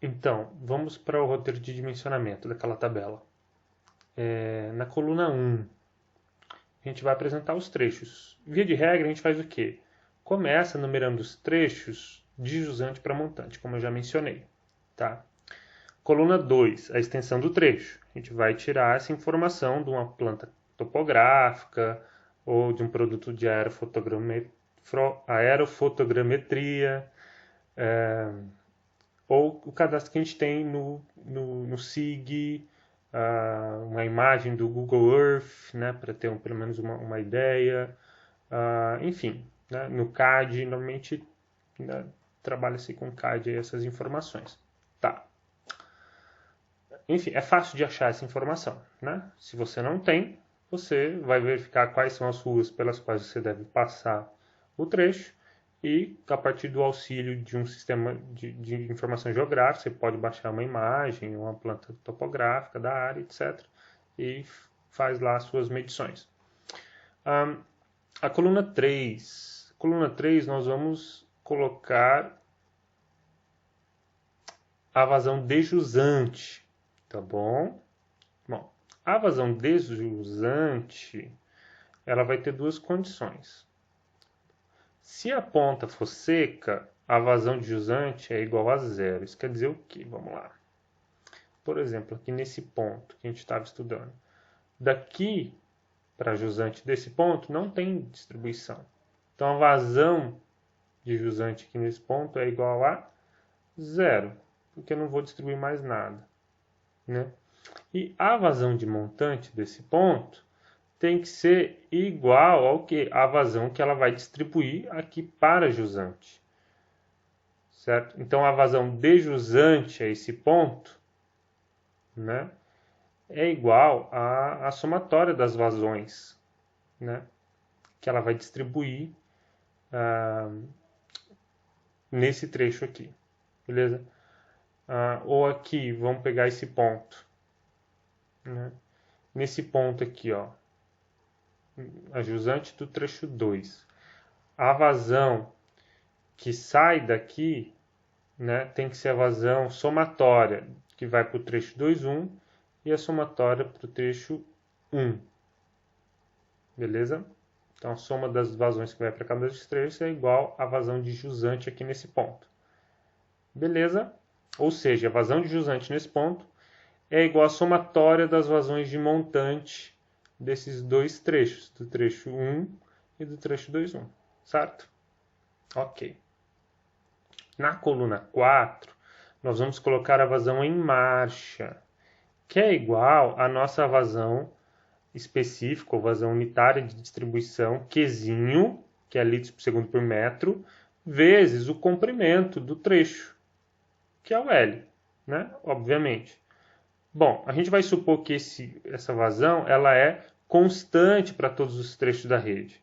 Então, vamos para o roteiro de dimensionamento daquela tabela. Na coluna 1, a gente vai apresentar os trechos. Via de regra, a gente faz o quê? Começa numerando os trechos de jusante para montante, como eu já mencionei. Tá? Coluna 2, a extensão do trecho. A gente vai tirar essa informação de uma planta topográfica ou de um produto de aerofotogrametria, ou o cadastro que a gente tem no SIG, uma imagem do Google Earth, né, para ter pelo menos uma ideia. Enfim, né, no CAD, normalmente, né, trabalha-se com CAD essas informações. Tá. Enfim, é fácil de achar essa informação. Né? Se você não tem, você vai verificar quais são as ruas pelas quais você deve passar o trecho e, a partir do auxílio de um sistema de informação geográfica, você pode baixar uma imagem, uma planta topográfica da área, etc. E faz lá as suas medições. A coluna 3. Coluna 3, nós vamos colocar a vazão dejusante. Tá bom? Bom, a vazão desjusante, ela vai ter duas condições. Se a ponta for seca, a vazão de jusante é igual a zero. Isso quer dizer o quê? Vamos lá. Por exemplo, aqui nesse ponto que a gente estava estudando. Daqui para jusante desse ponto não tem distribuição. Então a vazão de jusante aqui nesse ponto é igual a zero, porque eu não vou distribuir mais nada. Né? E a vazão de montante desse ponto tem que ser igual ao que a vazão que ela vai distribuir aqui para jusante. Certo? Então a vazão de jusante a esse ponto, né, é igual à somatória das vazões, né, que ela vai distribuir nesse trecho aqui. Beleza? Ou aqui, vamos pegar esse ponto. Né? Nesse ponto aqui, ó, a jusante do trecho 2. A vazão que sai daqui, né, tem que ser a vazão somatória, que vai para o trecho 2,1 e a somatória para o trecho 1. Beleza? Então, a soma das vazões que vai para cada desses trechos é igual à vazão de jusante aqui nesse ponto. Beleza? Ou seja, a vazão de jusante nesse ponto é igual à somatória das vazões de montante desses dois trechos, do trecho 1 e do trecho 2,1. Certo? Ok. Na coluna 4, nós vamos colocar a vazão em marcha, que é igual à nossa vazão específica, ou vazão unitária de distribuição, Qzinho, que é litros por segundo por metro, vezes o comprimento do trecho, que é o L, né? Obviamente. Bom, a gente vai supor que essa vazão ela é constante para todos os trechos da rede.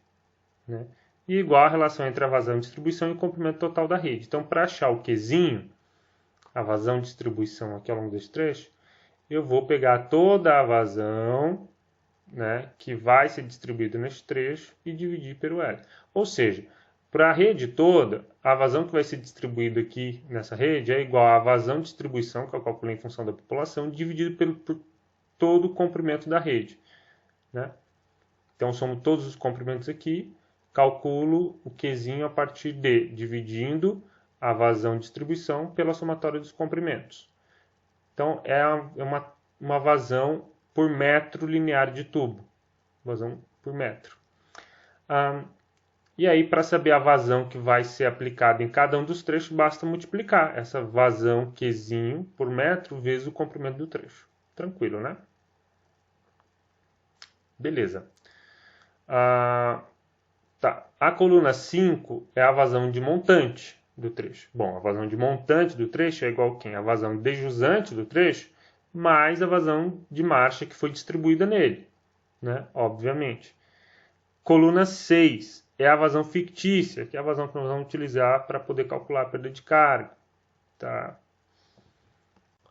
Né? E igual a relação entre a vazão, distribuição e o comprimento total da rede. Então, para achar o Qzinho, a vazão distribuição aqui ao longo desse trecho, eu vou pegar toda a vazão, né, que vai ser distribuída neste trecho e dividir pelo L. Ou seja, para a rede toda, a vazão que vai ser distribuída aqui nessa rede é igual à vazão de distribuição, que eu calculei em função da população, dividido por todo o comprimento da rede. Né? Então, somo todos os comprimentos aqui, calculo o Qzinho a partir de dividindo a vazão de distribuição pela somatória dos comprimentos. Então, é uma vazão por metro linear de tubo. Vazão por metro. E aí, para saber a vazão que vai ser aplicada em cada um dos trechos, basta multiplicar essa vazão Qzinho por metro vezes o comprimento do trecho. Tranquilo, né? Beleza. Tá. A coluna 5 é a vazão de montante do trecho. Bom, a vazão de montante do trecho é igual a quem? A vazão dejusante do trecho mais a vazão de marcha que foi distribuída nele, né? Obviamente. Coluna 6 é a vazão fictícia, que é a vazão que nós vamos utilizar para poder calcular a perda de carga. Tá?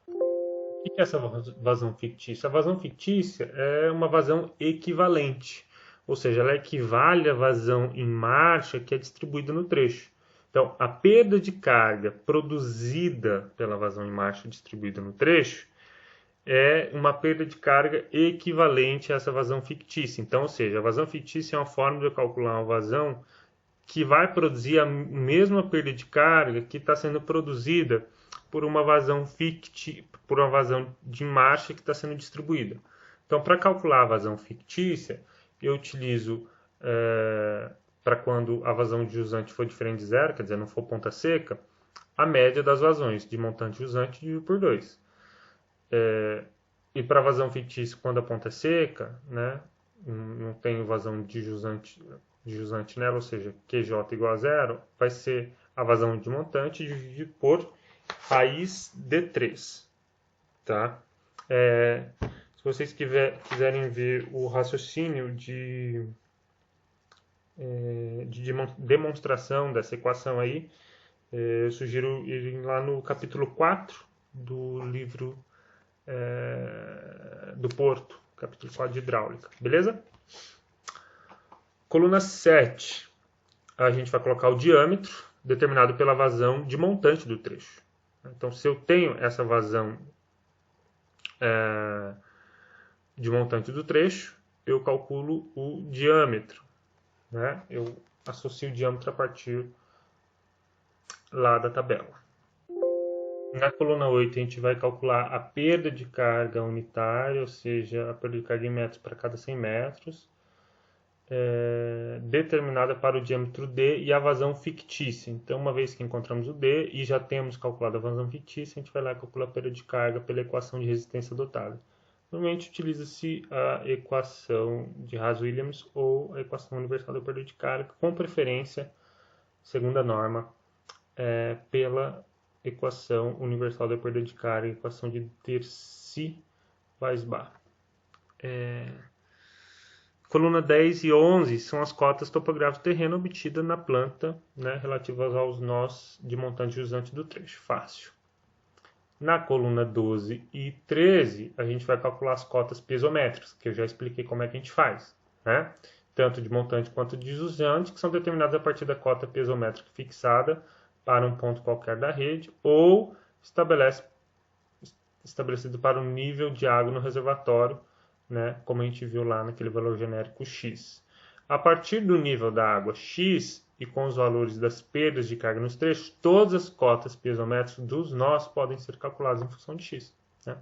O que é essa vazão fictícia? A vazão fictícia é uma vazão equivalente, ou seja, ela equivale à vazão em marcha que é distribuída no trecho. Então, a perda de carga produzida pela vazão em marcha distribuída no trecho é uma perda de carga equivalente a essa vazão fictícia. Então, ou seja, a vazão fictícia é uma forma de calcular uma vazão que vai produzir a mesma perda de carga que está sendo produzida por uma vazão por uma vazão de marcha que está sendo distribuída. Então, para calcular a vazão fictícia, eu utilizo para quando a vazão de jusante for diferente de zero, quer dizer, não for ponta seca, a média das vazões de montante jusante dividido por 2. E para vazão fictícia, quando a ponta é seca, né, não tem vazão de jusante nela, ou seja, QJ igual a zero, vai ser a vazão de montante dividido por raiz de 3. Tá? Se vocês quiserem ver o raciocínio de demonstração dessa equação aí, eu sugiro irem lá no capítulo 4 do livro do Porto, capítulo 4 de hidráulica, beleza? Coluna 7, a gente vai colocar o diâmetro determinado pela vazão de montante do trecho. Então, se eu tenho essa vazão de montante do trecho, eu calculo o diâmetro, né? Eu associo o diâmetro a partir lá da tabela. Na coluna 8, a gente vai calcular a perda de carga unitária, ou seja, a perda de carga em metros para cada 100 metros, determinada para o diâmetro D e a vazão fictícia. Então, uma vez que encontramos o D e já temos calculado a vazão fictícia, a gente vai lá e calcula a perda de carga pela equação de resistência adotada. Normalmente utiliza-se a equação de Haas-Williams ou a equação universal da perda de carga, com preferência, segundo a norma, pela equação universal da perda de carga, equação de Tercy-Weisbach. Coluna 10 e 11 são as cotas topográficas do terreno obtidas na planta, né, relativas aos nós de montante jusante do trecho. Fácil. Na coluna 12 e 13, a gente vai calcular as cotas piezométricas, que eu já expliquei como é que a gente faz, né? Tanto de montante quanto de jusante, que são determinadas a partir da cota piezométrica fixada para um ponto qualquer da rede, ou estabelecido para um nível de água no reservatório, né, como a gente viu lá naquele valor genérico X. A partir do nível da água X e com os valores das perdas de carga nos trechos, todas as cotas piezométricas dos nós podem ser calculadas em função de X. Né?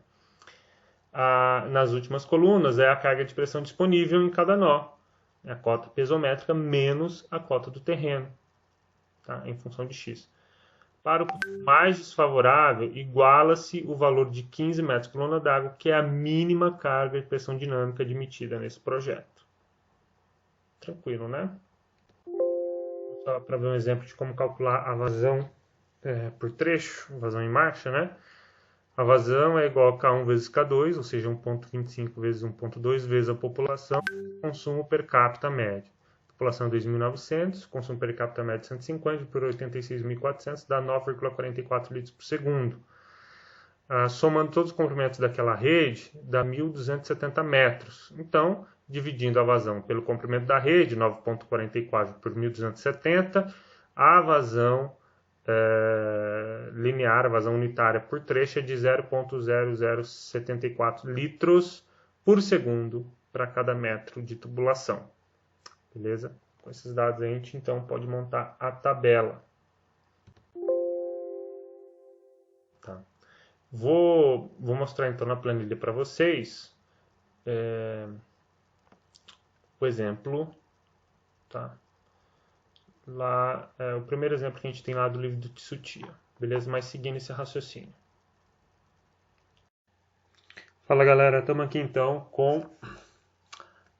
Nas últimas colunas é a carga de pressão disponível em cada nó, a cota piezométrica menos a cota do terreno, tá? Em função de X. Para o mais desfavorável, iguala-se o valor de 15 metros por coluna d'água, que é a mínima carga de pressão dinâmica admitida nesse projeto. Tranquilo, né? Só para ver um exemplo de como calcular a vazão por trecho, vazão em marcha, né? A vazão é igual a K1 vezes K2, ou seja, 1,25 vezes 1,2 vezes a população, consumo per capita médio. População 2.900, consumo per capita médio 150 por 86.400 dá 9,44 litros por segundo. Somando todos os comprimentos daquela rede, dá 1.270 metros. Então, dividindo a vazão pelo comprimento da rede, 9,44 por 1.270, a vazão linear, a vazão unitária por trecho é de 0,0074 litros por segundo para cada metro de tubulação. Beleza? Com esses dados a gente então pode montar a tabela. Tá. Vou mostrar então na planilha para vocês o exemplo. Tá? Lá, o primeiro exemplo que a gente tem lá do livro do Tsuchiya. Beleza? Mas seguindo esse raciocínio. Fala galera, estamos aqui então com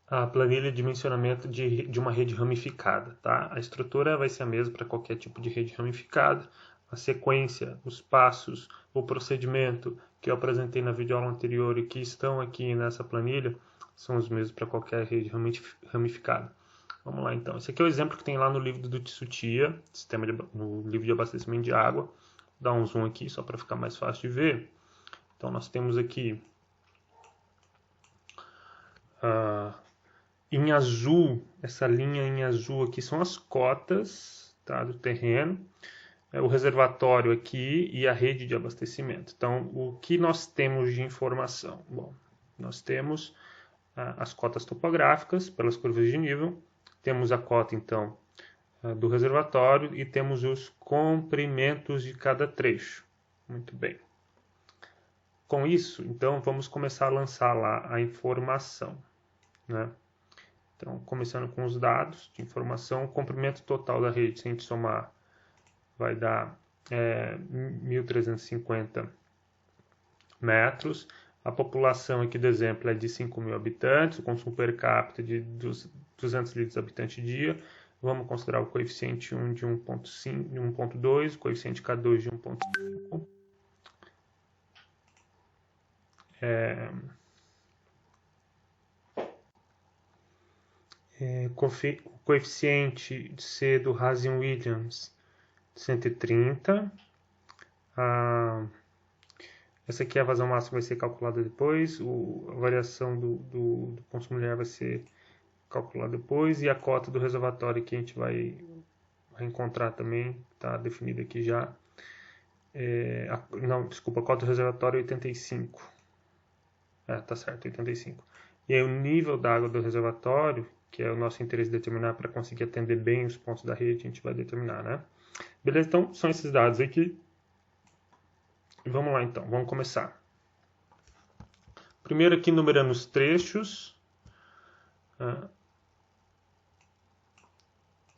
a planilha de dimensionamento de uma rede ramificada. Tá? A estrutura vai ser a mesma para qualquer tipo de rede ramificada. A sequência, os passos, o procedimento que eu apresentei na videoaula anterior e que estão aqui nessa planilha são os mesmos para qualquer rede ramificada. Vamos lá então. Esse aqui é o exemplo que tem lá no livro do Tsuchiya, no livro de abastecimento de água. Vou dar um zoom aqui só para ficar mais fácil de ver. Então nós temos aqui em azul, essa linha em azul aqui são as cotas, tá, do terreno, o reservatório aqui e a rede de abastecimento. Então, o que nós temos de informação? Bom, nós temos as cotas topográficas pelas curvas de nível, temos a cota, então, do reservatório e temos os comprimentos de cada trecho. Muito bem. Com isso, então, vamos começar a lançar lá a informação, né? Então, começando com os dados de informação, o comprimento total da rede, se a gente somar, vai dar 1.350 metros. A população aqui do exemplo é de 5.000 habitantes, o consumo per capita de 200 litros habitante dia. Vamos considerar o coeficiente 1 de 1.5, de 1.2, o coeficiente K2 de 1.5. Coeficiente C do Hazen-Williams 130. Essa aqui é a vazão máxima, vai ser calculada depois. A variação do consumo linear vai ser calculada depois. E a cota do reservatório que a gente vai encontrar também, está definida aqui já. Não, desculpa, a cota do reservatório é 85. Tá certo, 85. E aí o nível da água do reservatório, que é o nosso interesse determinar para conseguir atender bem os pontos da rede, a gente vai determinar, né? Beleza? Então, são esses dados aqui. Vamos lá, então. Vamos começar. Primeiro aqui, numerando os trechos.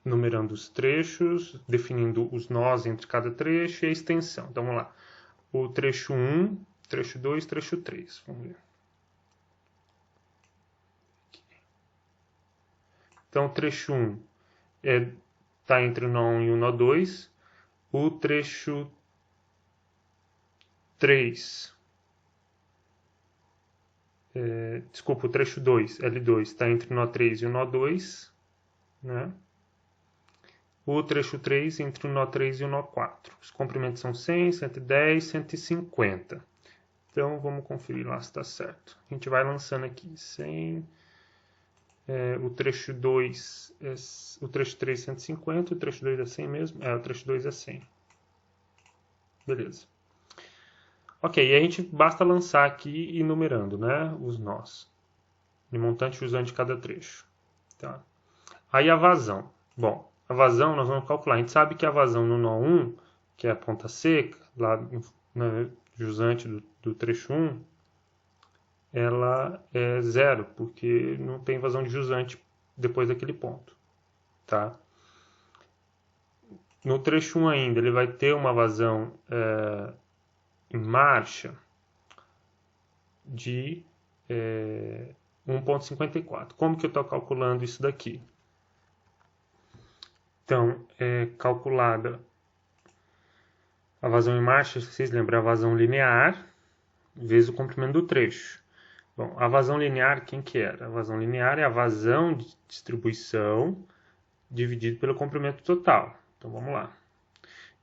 Numerando os trechos, definindo os nós entre cada trecho e a extensão. Então, vamos lá. O trecho 1, trecho 2, trecho 3. Vamos ver. Então, o trecho 1 está entre o nó 1 e o nó 2. O trecho 3, desculpa, o trecho 2, L2, está entre o nó 3 e o nó 2, né? O trecho 3 entre o nó 3 e o nó 4. Os comprimentos são 100, 110, 150. Então, vamos conferir lá se está certo. A gente vai lançando aqui 100, o trecho 2, o trecho 3 é 150, o trecho 2 é 100 mesmo? O trecho 2 é 100. Beleza. Ok, e a gente basta lançar aqui e numerando, né, os nós. De montante usando de cada trecho. Tá? Aí a vazão. Bom, a vazão nós vamos calcular. A gente sabe que a vazão no nó 1, que é a ponta seca, lá na jusante do trecho 1, ela é zero, porque não tem vazão de jusante depois daquele ponto. Tá? No trecho 1 ainda, ele vai ter uma vazão em marcha de 1,54. Como que eu estou calculando isso daqui? Então, é calculada a vazão em marcha, vocês lembram, a vazão linear vezes o comprimento do trecho. Bom, a vazão linear, quem que era? A vazão linear é a vazão de distribuição dividido pelo comprimento total. Então, vamos lá.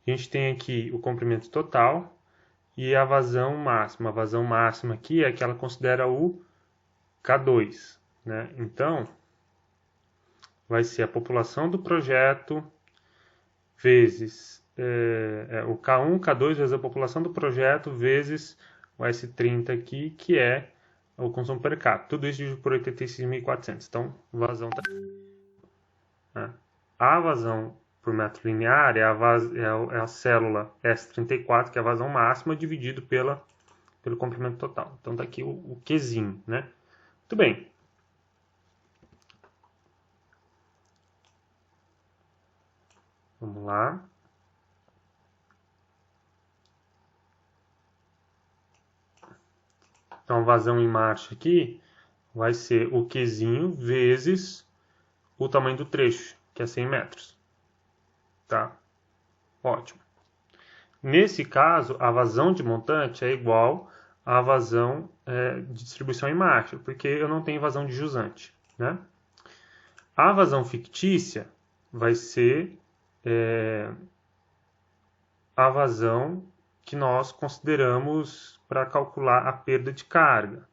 A gente tem aqui o comprimento total e a vazão máxima. A vazão máxima aqui é que ela considera o K2, né? Então, vai ser a população do projeto vezes o K1, K2 vezes a população do projeto vezes o S30 aqui, que é o consumo per capita. Tudo isso dividido por 86.400. Então, vazão tá aqui. A vazão por metro linear é a célula S34, que é a vazão máxima, dividido pelo comprimento total. Então, tá aqui o Qzinho, né? Muito bem. Vamos lá. Então, a vazão em marcha aqui vai ser o Qzinho vezes o tamanho do trecho, que é 100 metros. Tá? Ótimo. Nesse caso, a vazão de montante é igual à vazão de distribuição em marcha, porque eu não tenho vazão de jusante, né? A vazão fictícia vai ser a vazão que nós consideramos para calcular a perda de carga,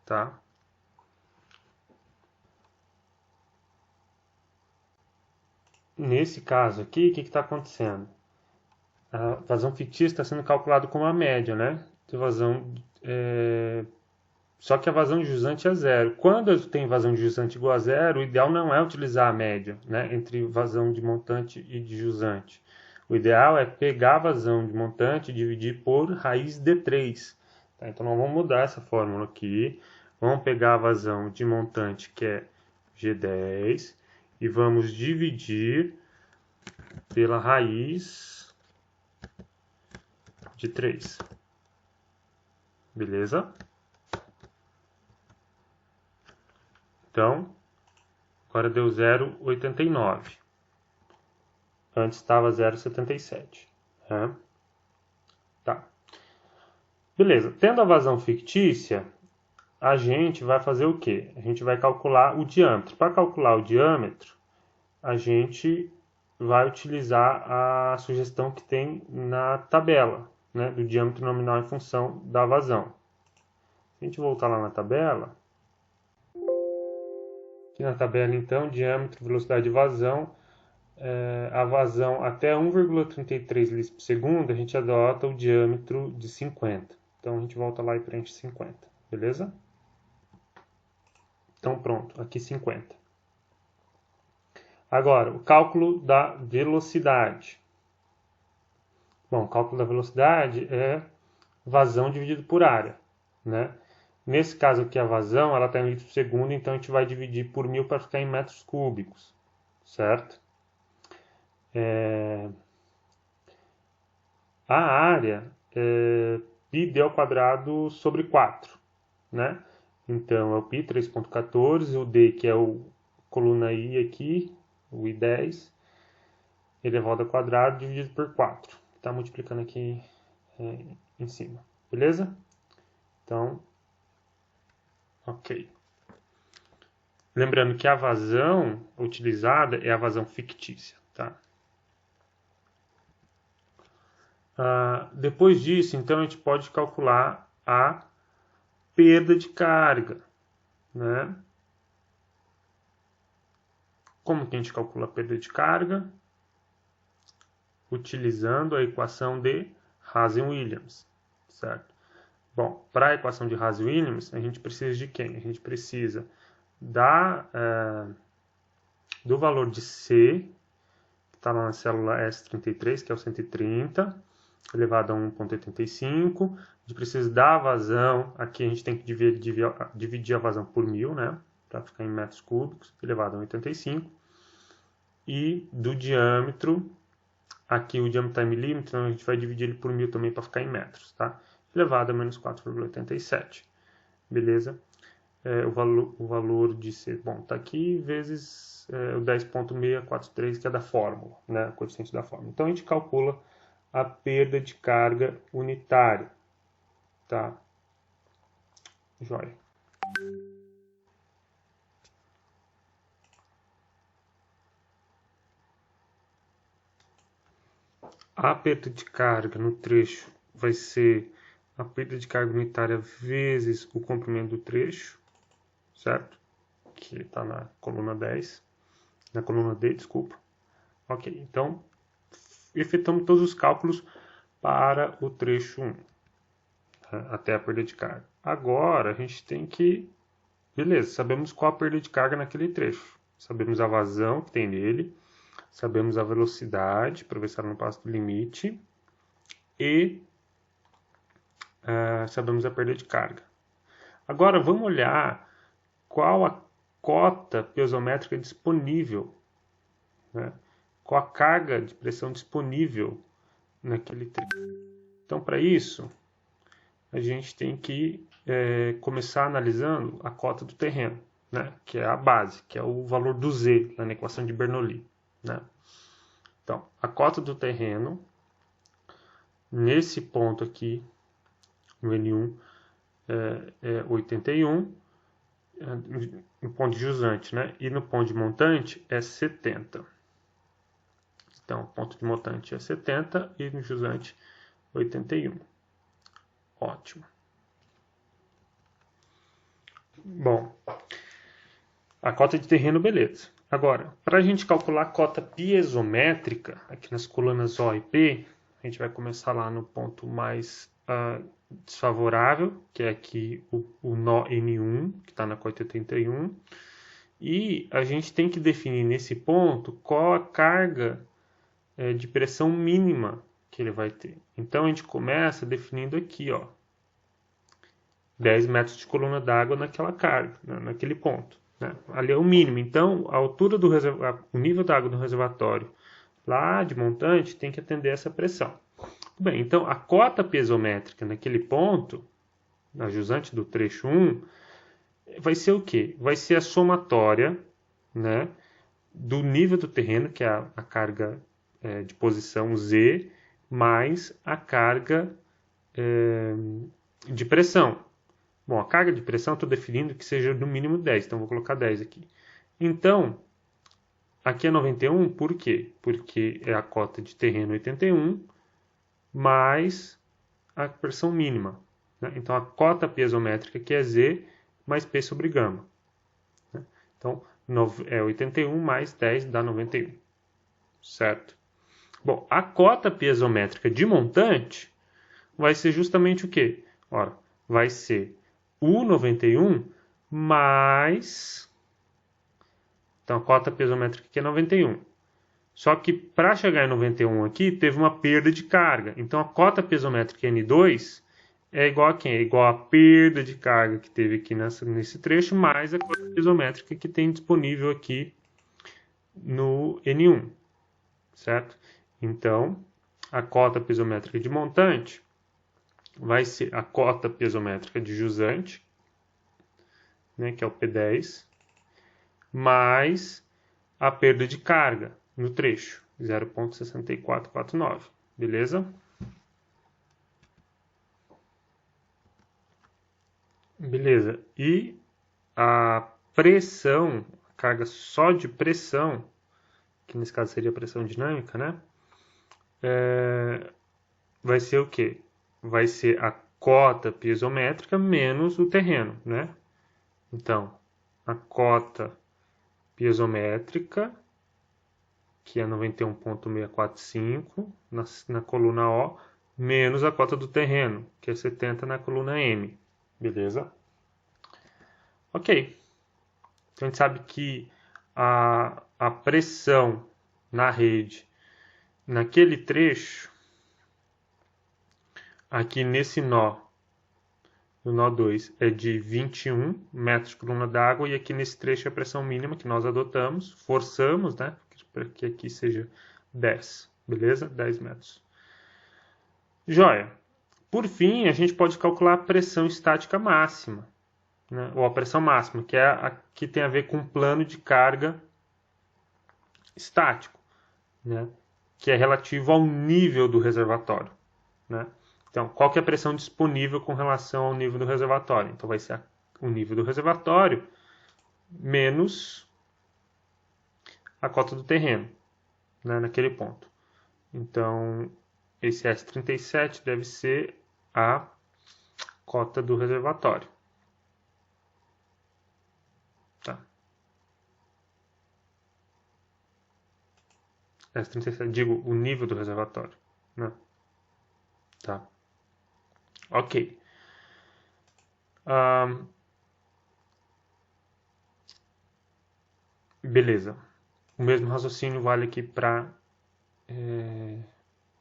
tá? nesse caso aqui, o que está acontecendo? A vazão fictícia está sendo calculada como a média, né? De vazão, só que a vazão de jusante é zero. Quando eu tenho vazão de jusante igual a zero, o ideal não é utilizar a média, né, entre vazão de montante e de jusante. O ideal é pegar a vazão de montante e dividir por raiz de 3. Tá? Então, nós vamos mudar essa fórmula aqui. Vamos pegar a vazão de montante, que é G10, e vamos dividir pela raiz de 3. Beleza? Então, agora deu 0,89. Antes estava 0,77. Né? Tá. Beleza. Tendo a vazão fictícia, a gente vai fazer o quê? A gente vai calcular o diâmetro. Para calcular o diâmetro, a gente vai utilizar a sugestão que tem na tabela, né, do diâmetro nominal em função da vazão. Se a gente voltar lá na tabela, aqui na tabela então, diâmetro, velocidade de vazão, a vazão até 1,33 litros por segundo, a gente adota o diâmetro de 50. Então a gente volta lá e preenche 50, beleza? Então pronto, aqui 50. Agora, o cálculo da velocidade. Bom, o cálculo da velocidade é vazão dividido por área, né? Nesse caso aqui a vazão, ela está em litros por segundo, então a gente vai dividir por 1000 para ficar em metros cúbicos, certo? A área é πd ao quadrado sobre 4, né? Então é o π 3,14, o d que é o coluna I aqui, o I10, elevado ao quadrado dividido por 4. Está multiplicando aqui em cima, beleza? Então, ok. Lembrando que a vazão utilizada é a vazão fictícia, tá? Depois disso, então, a gente pode calcular a perda de carga, né? Como que a gente calcula a perda de carga? Utilizando a equação de Hazen-Williams, certo? Bom, para a equação de Hazen-Williams, a gente precisa de quem? A gente precisa do valor de C, que está na célula S33, que é o 130, elevado a 1,85. A gente precisa da vazão, aqui a gente tem que dividir a vazão por 1000, né? Para ficar em metros cúbicos, elevado a 85. E do diâmetro, aqui o diâmetro está em milímetros, então a gente vai dividir ele por 1000 também para ficar em metros, tá? Elevado a menos 4,87. Beleza? O valor de C, bom, está aqui, vezes o 10,643, que é da fórmula, né? O coeficiente da fórmula. Então a gente calcula a perda de carga unitária, tá? Joia. A perda de carga no trecho vai ser a perda de carga unitária vezes o comprimento do trecho, certo? Que está na coluna 10, na coluna D, desculpa. Ok, então efetuamos todos os cálculos para o trecho 1, até a perda de carga. Agora a gente tem que, beleza, sabemos qual a perda de carga naquele trecho. Sabemos a vazão que tem nele, sabemos a velocidade, para ver se ela não passa do limite, e sabemos a perda de carga. Agora vamos olhar qual a cota piezométrica disponível, né? Qual a carga de pressão disponível naquele trecho. Então, para isso, a gente tem que começar analisando a cota do terreno, né? Que é a base, que é o valor do Z na equação de Bernoulli, né? Então, a cota do terreno, nesse ponto aqui, no N1, é 81, no ponto de jusante, né? E no ponto de montante é 70. Então, ponto de montante é 70 e no jusante 81. Ótimo. Bom, a cota de terreno, beleza. Agora, para a gente calcular a cota piezométrica, aqui nas colunas O e P, a gente vai começar lá no ponto mais desfavorável, que é aqui o nó N1, que está na cota 81. E a gente tem que definir nesse ponto qual a carga de pressão mínima que ele vai ter. Então a gente começa definindo aqui, ó, 10 metros de coluna d'água naquela carga, naquele ponto. Né? Ali é o mínimo. Então a altura do o nível da água do reservatório lá de montante tem que atender essa pressão. Bem, então a cota piezométrica naquele ponto, na jusante do trecho 1, vai ser o quê? Vai ser a somatória, né, do nível do terreno, que é a carga de posição Z, mais a carga de pressão. Bom, a carga de pressão eu estou definindo que seja no mínimo 10, então vou colocar 10 aqui. Então, aqui é 91, por quê? Porque é a cota de terreno 81 mais a pressão mínima. Né? Então, a cota piezométrica que é Z mais P sobre gama. Né? Então, é 81 mais 10 dá 91. Certo? Bom, a cota piezométrica de montante vai ser justamente o quê? Ora, vai ser o 91 mais... Então, a cota piezométrica aqui é 91. Só que para chegar em 91 aqui, teve uma perda de carga. Então, a cota piezométrica N2 é igual a quem? É igual a perda de carga que teve aqui nesse trecho, mais a cota piezométrica que tem disponível aqui no N1. Certo? Então, a cota piezométrica de montante vai ser a cota piezométrica de jusante, né, que é o P10, mais a perda de carga no trecho, 0,6449. Beleza? Beleza. E a pressão, a carga só de pressão, que nesse caso seria a pressão dinâmica, né? Vai ser o quê? Vai ser a cota piezométrica menos o terreno, né? Então, a cota piezométrica, que é 91,645 na coluna O, menos a cota do terreno, que é 70 na coluna M. Beleza? Ok. Então, a gente sabe que a pressão na rede, naquele trecho, aqui nesse nó, no nó 2, é de 21 metros de coluna d'água, e aqui nesse trecho é a pressão mínima que nós adotamos, forçamos, né, para que aqui seja 10, beleza? 10 metros. Joia. Por fim, a gente pode calcular a pressão estática máxima, né, ou a pressão máxima, que é a que tem a ver com o plano de carga estático, né, que é relativo ao nível do reservatório, né? Então, qual que é a pressão disponível com relação ao nível do reservatório? Então, vai ser o nível do reservatório menos a cota do terreno, né, naquele ponto. Então, esse S37 deve ser a cota do reservatório. Tá. S37, digo, o nível do reservatório, né? Tá. Ok. Beleza. O mesmo raciocínio vale aqui para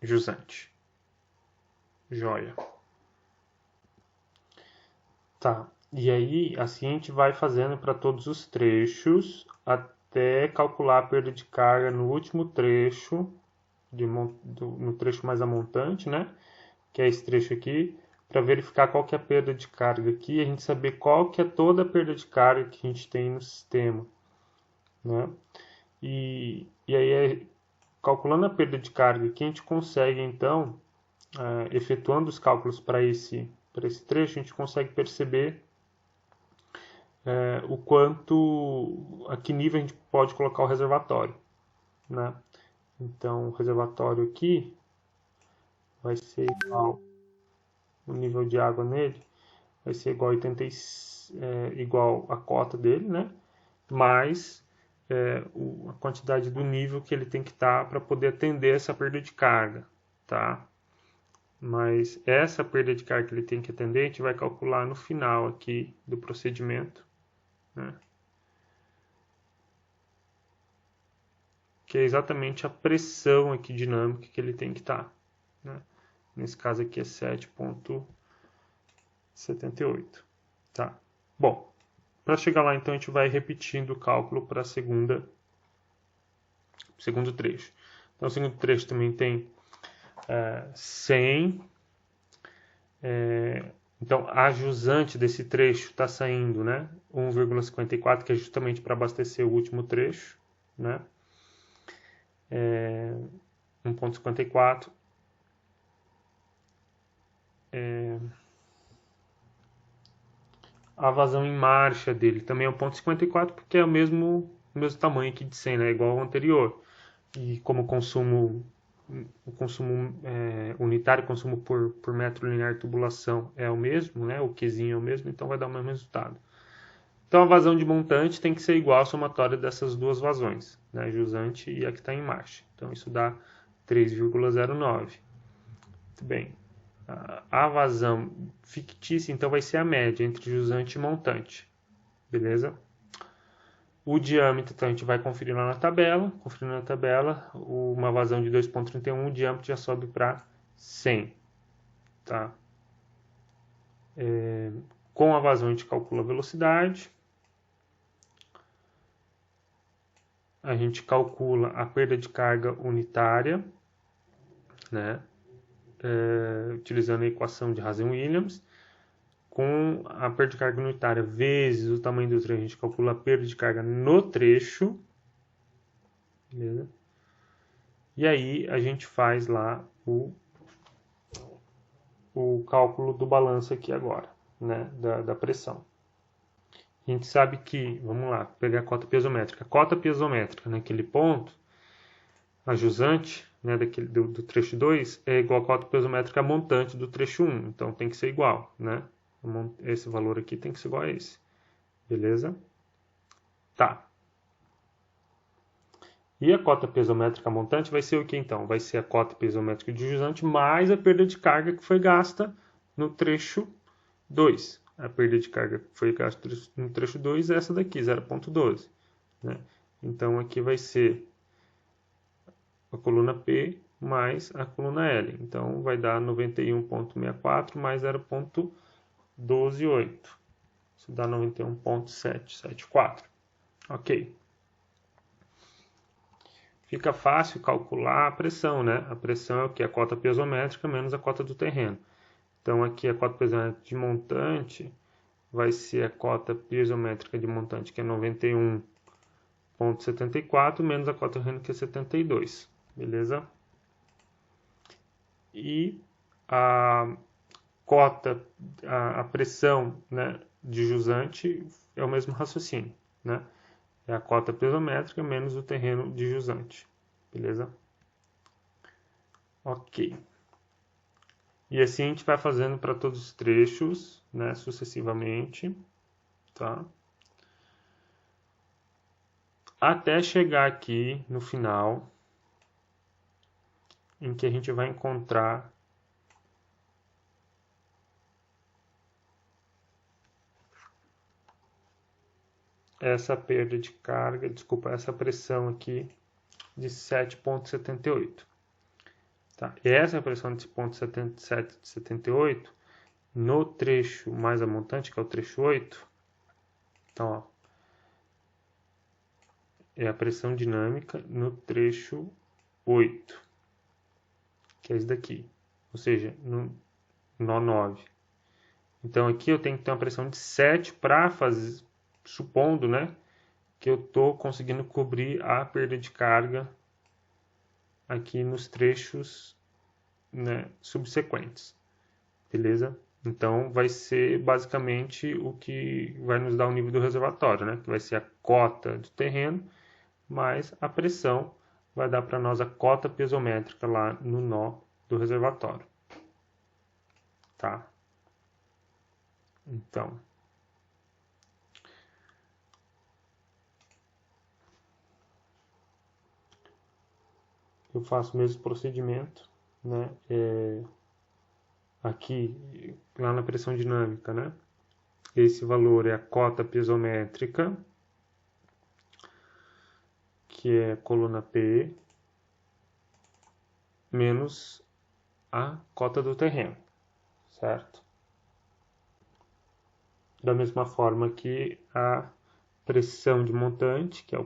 jusante. Joia. Tá. E aí, assim a gente vai fazendo para todos os trechos até calcular a perda de carga no último trecho, no trecho mais a montante, né? Que é esse trecho aqui, para verificar qual que é a perda de carga aqui e a gente saber qual que é toda a perda de carga que a gente tem no sistema, né? E aí, calculando a perda de carga aqui, a gente consegue, então, efetuando os cálculos para esse trecho, a gente consegue perceber o quanto, a que nível a gente pode colocar o reservatório, né? Então, o reservatório aqui vai ser igual, o nível de água nele vai ser igual a 80, igual a cota dele, né? Mais a quantidade do nível que ele tem que estar para poder atender essa perda de carga, tá? Mas essa perda de carga que ele tem que atender, a gente vai calcular no final aqui do procedimento, né? Que é exatamente a pressão aqui dinâmica que ele tem que estar, né? Nesse caso aqui é 7,78, tá? Bom, para chegar lá então a gente vai repetindo o cálculo para segundo trecho. Então o segundo trecho também tem 100. Então a jusante desse trecho está saindo, né? 1,54, que é justamente para abastecer o último trecho, né? 1,54. A vazão em marcha dele também é 1,54, porque é o mesmo tamanho aqui de 100, né? Igual ao anterior. E como o consumo unitário, consumo por metro linear de tubulação é o mesmo, né? O Qzinho é o mesmo, então vai dar o mesmo resultado. Então a vazão de montante tem que ser igual à somatória dessas duas vazões, né? Jusante e a que está em marcha. Então isso dá 3,09. Muito bem. A vazão fictícia, então, vai ser a média entre jusante e montante. Beleza? O diâmetro, então, a gente vai conferir lá na tabela. Conferindo na tabela, uma vazão de 2,31, o diâmetro já sobe para 100. Tá? Com a vazão, a gente calcula a velocidade. A gente calcula a perda de carga unitária, né? Utilizando a equação de Hazen-Williams. Com a perda de carga unitária vezes o tamanho do trecho, a gente calcula a perda de carga no trecho. Beleza? E aí a gente faz lá o cálculo do balanço aqui agora, né? Da pressão. A gente sabe que, vamos lá, pegar a cota piezométrica. A cota piezométrica naquele ponto, a jusante, né, do trecho 2, é igual a cota piezométrica montante do trecho 1. Então tem que ser igual, né? Esse valor aqui tem que ser igual a esse. Beleza? Tá. E a cota piezométrica montante vai ser o que então? Vai ser a cota piezométrica de jusante mais a perda de carga que foi gasta no trecho 2. A perda de carga que foi gasta no trecho 2 é essa daqui, 0,12. Né? Então aqui vai ser a coluna P mais a coluna L. Então vai dar 91,64 mais 0,128. Isso dá 91,774. Ok. Fica fácil calcular a pressão, né? A pressão é o que? A cota piezométrica menos a cota do terreno. Então aqui a cota piezométrica de montante vai ser a cota piezométrica de montante, que é 91,74, menos a cota do terreno, que é 72. Beleza? E a cota, a pressão, né, de jusante é o mesmo raciocínio, né? É a cota piezométrica menos o terreno de jusante. Beleza? Ok. E assim a gente vai fazendo para todos os trechos, né, sucessivamente, tá? Até chegar aqui no final, em que a gente vai encontrar essa perda de carga, desculpa, essa pressão aqui de 7,78. Tá? Essa pressão de 7,78 no trecho mais a montante, que é o trecho 8, então, ó, é a pressão dinâmica no trecho 8, que é esse daqui, ou seja, no nó 9. Então aqui eu tenho que ter uma pressão de 7 para fazer, supondo, né, que eu estou conseguindo cobrir a perda de carga aqui nos trechos, né, subsequentes. Beleza? Então vai ser basicamente o que vai nos dar o nível do reservatório, né? Que vai ser a cota do terreno mais a pressão, vai dar para nós a cota piezométrica lá no nó do reservatório. Tá? Então, eu faço o mesmo procedimento, né? Aqui, lá na pressão dinâmica, né? Esse valor é a cota piezométrica, que é a coluna P, menos a cota do terreno, certo? Da mesma forma que a pressão de montante, que é o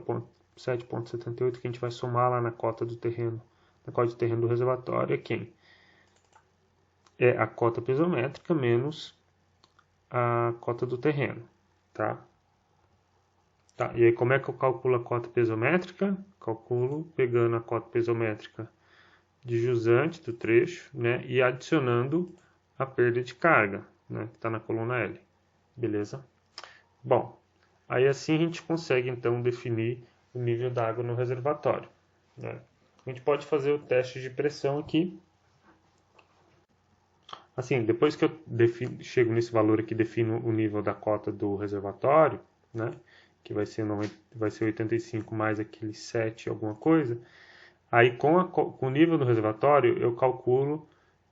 7,78, que a gente vai somar lá na cota do terreno, na cota de terreno do reservatório, é quem? É a cota piezométrica menos a cota do terreno, tá? Tá, e aí como é que eu calculo a cota piezométrica? Calculo pegando a cota piezométrica de jusante do trecho, né, e adicionando a perda de carga, né, que está na coluna L, beleza? Bom, aí assim a gente consegue então definir o nível da água no reservatório, né? A gente pode fazer o teste de pressão aqui. Assim, depois que eu chego nesse valor aqui, defino o nível da cota do reservatório, né, que vai ser 85 mais aquele 7 alguma coisa. Aí com o nível do reservatório eu calculo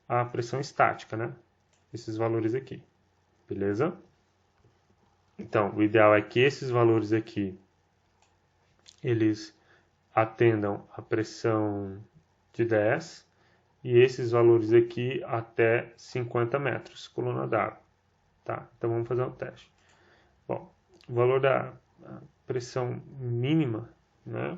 a pressão estática, né? Esses valores aqui, beleza? Então, o ideal é que esses valores aqui, eles atendam a pressão de 10 e esses valores aqui até 50 metros, coluna d'água, tá? Então vamos fazer um teste. Bom, o valor da pressão mínima, né?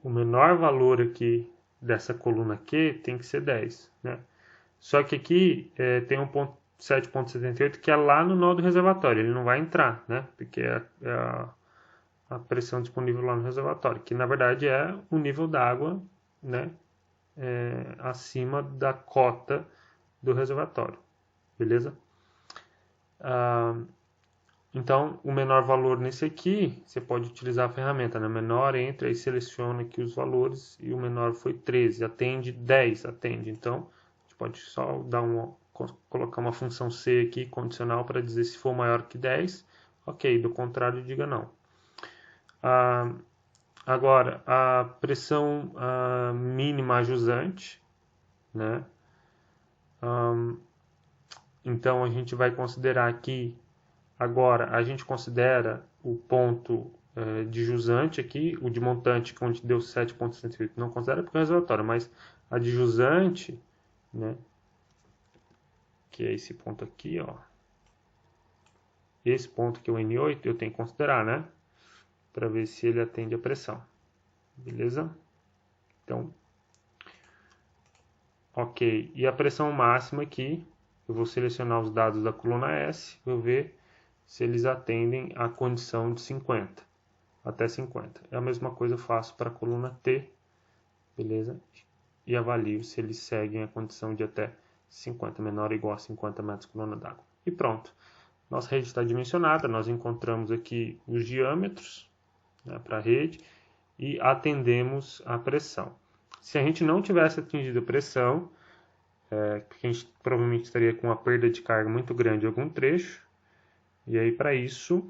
O menor valor aqui dessa coluna Q tem que ser 10, né? Só que aqui tem um 7,78 que é lá no nó do reservatório, ele não vai entrar, né? Porque é a pressão disponível lá no reservatório, que na verdade é o nível d'água, né? Acima da cota do reservatório, beleza? Então, o menor valor nesse aqui, você pode utilizar a ferramenta, né? Menor, entra e seleciona aqui os valores, e o menor foi 13, atende 10, atende. Então, a gente pode só colocar uma função C aqui, condicional, para dizer se for maior que 10, ok, do contrário, diga não. Agora, a pressão mínima jusante, né? Então, a gente vai considerar aqui. Agora, a gente considera o ponto de jusante aqui, o de montante, que onde deu 7,68, não considera porque é reservatório, mas a de jusante, né, que é esse ponto aqui, ó, esse ponto que é o N8, eu tenho que considerar, né, para ver se ele atende a pressão, beleza? Então, ok. E a pressão máxima aqui, eu vou selecionar os dados da coluna S, vou ver se eles atendem à condição de 50. Até 50. É a mesma coisa eu faço para a coluna T, beleza? E avalio se eles seguem a condição de até 50, menor ou igual a 50 metros coluna d'água. E pronto. Nossa rede está dimensionada, nós encontramos aqui os diâmetros, né, para a rede e atendemos a pressão. Se a gente não tivesse atingido a pressão, a gente provavelmente estaria com uma perda de carga muito grande em algum trecho, e aí para isso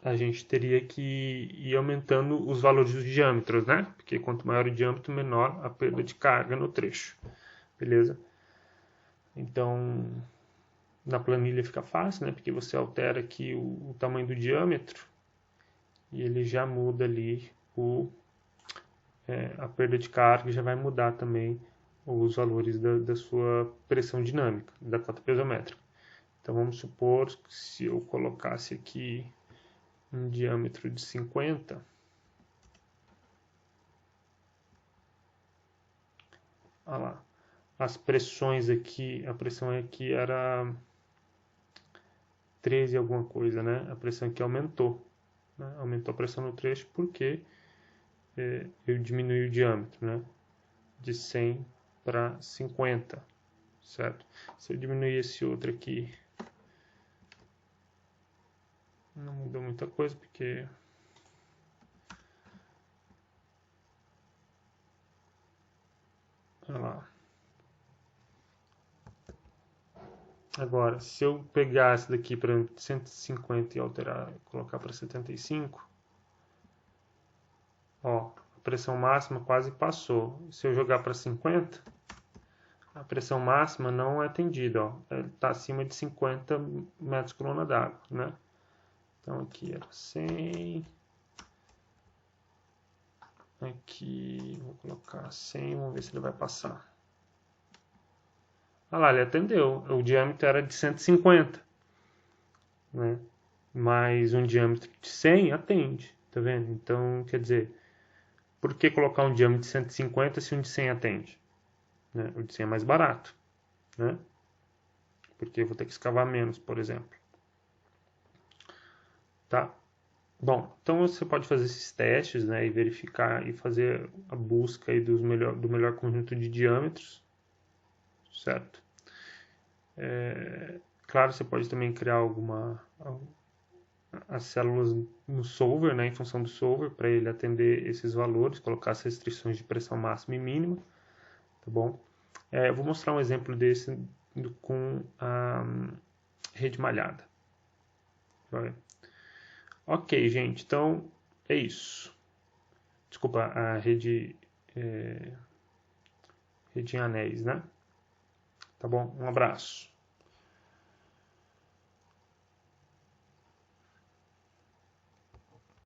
a gente teria que ir aumentando os valores dos diâmetros, né? Porque quanto maior o diâmetro, menor a perda de carga no trecho. Beleza? Então, na planilha fica fácil, né? Porque você altera aqui o tamanho do diâmetro e ele já muda ali a perda de carga e já vai mudar também os valores da sua pressão dinâmica, da cota piezométrica. Então, vamos supor que se eu colocasse aqui um diâmetro de 50, olha lá, as pressões aqui, a pressão aqui era 13 alguma coisa, né? A pressão aqui aumentou, né? Aumentou a pressão no trecho porque eu diminui o diâmetro, né? De 100 para 50, certo? Se eu diminuir esse outro aqui, não mudou muita coisa porque olha lá. Agora, se eu pegar essa daqui para 150 e alterar, colocar para 75, ó, a a pressão máxima quase passou. Se eu jogar para 50, a pressão máxima não é atendida, ó. Ele está acima de 50 metros por coluna d'água, né? Então aqui era 100. Aqui, vou colocar 100, vamos ver se ele vai passar. Ah lá, ele atendeu. O diâmetro era de 150, né? Mas um diâmetro de 100 atende, tá vendo? Então, quer dizer, por que colocar um diâmetro de 150 se um de 100 atende? Né? O de 100 é mais barato, né? Porque eu vou ter que escavar menos, por exemplo. Tá? Bom, então você pode fazer esses testes, né, e verificar e fazer a busca aí do melhor conjunto de diâmetros, certo? Claro, você pode também criar as células no solver, né, em função do solver, para ele atender esses valores, colocar as restrições de pressão máxima e mínima, tá bom? Eu vou mostrar um exemplo desse com a rede malhada. Vai. Ok, gente, então é isso. Desculpa, a rede em anéis, né? Tá bom? Um abraço.